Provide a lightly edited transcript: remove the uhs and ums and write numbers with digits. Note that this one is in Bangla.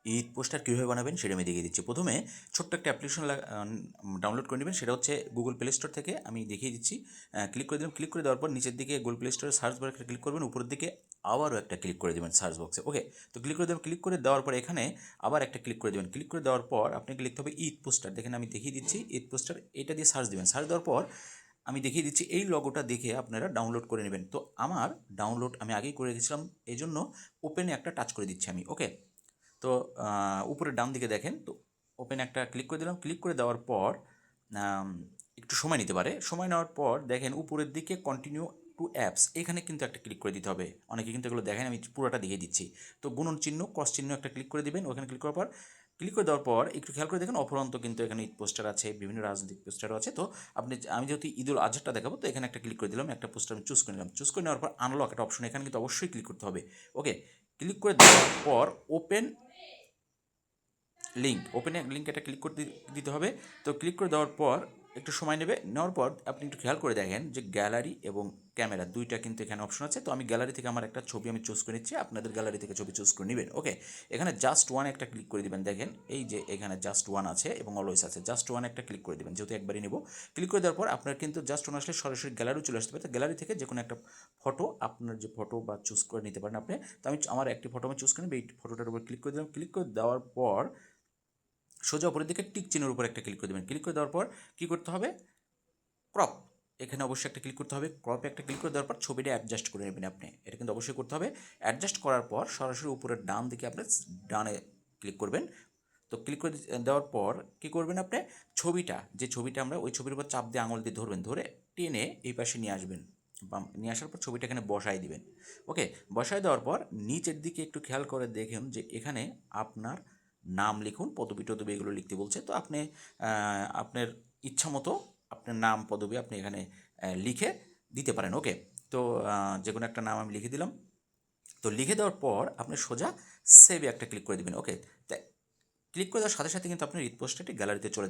ঈদ পোস্টার কীভাবে বানাবেন সেটা আমি দেখিয়ে দিচ্ছি। প্রথমে ছোট্ট একটা অ্যাপ্লিকেশন ডাউনলোড করে নেবেন, সেটা হচ্ছে গুগল প্লে স্টোর থেকে। আমি দেখিয়ে দিচ্ছি। ক্লিক করে দিলাম, ক্লিক করে দেওয়ার পর নিচের দিকে গুগল প্লে স্টোরে সার্চ বারে একটা ক্লিক করবেন, উপরের দিকে আবারও একটা ক্লিক করে দেবেন সার্চ বক্সে। ওকে, তো ক্লিক করে দেবেন, ক্লিক করে দেওয়ার পর এখানে আবার একটা ক্লিক করে দেবেন। ক্লিক করে দেওয়ার পর আপনাকে লিখতে হবে ঈদ পোস্টার। দেখেন আমি দেখিয়ে দিচ্ছি ঈদ পোস্টার, এটা দিয়ে সার্চ দেবেন। সার্চ দেওয়ার পর আমি দেখিয়ে দিচ্ছি, এই লগোটা দেখে আপনারা ডাউনলোড করে নেবেন। তো আমার ডাউনলোড আমি আগেই করে রেখেছিলাম, এই জন্য ওপেনে একটা টাচ করে দিচ্ছি আমি। ওকে, তো উপরে ডান দিকে দেখেন, তো ওপেন একটা ক্লিক করে দিলাম। ক্লিক করে দেওয়ার পর আম, একটু সময় নিতে পারে। সময় নেওয়ার পর দেখেন উপরের দিকে কন্টিনিউ টু অ্যাপস, এখানে কিন্তু একটা ক্লিক করে দিতে হবে। অনেকে কিন্তু এগুলো দেখেন, আমি পুরোটা দেখিয়ে দিচ্ছি। তো গুণন চিহ্ন ক্রস চিহ্ন একটা ক্লিক করে দিবেন। ওখানে ক্লিক করার পর, ক্লিক করে দেওয়ার পর একটু খেয়াল করে দেখেন অপরন্ত কিন্তু এখানে ঈদ পোস্টার আছে, বিভিন্ন রাজনৈতিক পোস্টারও আছে। তো আমি যেহেতু ঈদুল আজহাটা দেখাবো, তো এখানে একটা ক্লিক করে দিলাম, একটা পোস্টার আমি চুজ করে নিলাম। চুজ করে নেওয়ার পর আনলক একটা অপশন, এখানে কিন্তু অবশ্যই ক্লিক করতে হবে। ওকে, ক্লিক করে দেওয়ার পর ওপেন লিঙ্ক, ওপেনে লিঙ্ক এটা ক্লিক করে দিতে হবে। তো ক্লিক করে দেওয়ার পর একটু সময় নেবে, নেওয়ার পর আপনি একটু খেয়াল করে দেখেন যে গ্যালারি এবং ক্যামেরা দুইটা কিন্তু এখানে অপশন আছে। তো আমি গ্যালারি থেকে আমার একটা ছবি আমি চুজ করে নিচ্ছি, আপনাদের গ্যালারি থেকে ছবি চুজ করে নেবেন। ওকে, এখানে জাস্ট ওয়ান একটা ক্লিক করে দিবেন। দেখেন এই যে এখানে জাস্ট ওয়ান আছে এবং অলওয়েজ আছে, জাস্ট ওয়ান একটা ক্লিক করে দিবেন, যেহেতু একবারই নেব। ক্লিক করে দেওয়ার পর আপনার কিন্তু জাস্ট ওয়ান আসলে সরাসরি গ্যালারি চলে আসতে পারে। তো গ্যালারি থেকে যে কোনো একটা ফটো, আপনার যে ফটো বা চুজ করে নিতে পারেন আপনি। তো আমি আমার একটি ফটো আমি চুজ করে নেব, এই ফটোটার উপর ক্লিক করে দিলাম। ক্লিক করে দেওয়ার পর সোজা উপরের দিকে টিক চিহ্নের উপর একটা ক্লিক করে দেবেন। ক্লিক করে দেওয়ার পর কী করতে হবে, ক্রপ, এখানে অবশ্যই একটা ক্লিক করতে হবে। ক্রপে একটা ক্লিক করে দেওয়ার পর ছবিটা অ্যাডজাস্ট করে নেবেন আপনি, এটা কিন্তু অবশ্যই করতে হবে। অ্যাডজাস্ট করার পর সরাসরি উপরের ডান দিকে আপনি ডানে ক্লিক করবেন। তো ক্লিক করে দেওয়ার পর কী করবেন আপনি, ছবিটা, যে ছবিটা আমরা ওই ছবির উপর চাপ দিয়ে আঙুল দিয়ে ধরবেন, ধরে টেনে এই পাশে নিয়ে আসবেন। নিয়ে আসার পর ছবিটা এখানে বসাই দিবেন। ওকে, বসায় দেওয়ার পর নিচের দিকে একটু খেয়াল করে দেখুন যে এখানে আপনার নাম লিখুন, পদবি টদবি এগুলো লিখতে বলছে। তো আপনি আপনার ইচ্ছা মতো আপনার নাম পদবি আপনি এখানে লিখে দিতে পারেন। ওকে, তো যে কোনো একটা নাম আমি লিখে দিলাম। তো লিখে দেওয়ার পর আপনি সোজা সেভে একটা ক্লিক করে দেবেন। ওকে, ক্লিক করে দেওয়ার সাথে সাথে কিন্তু আপনার ঈদ পোস্টারটি গ্যালারিতে চলে যাবে।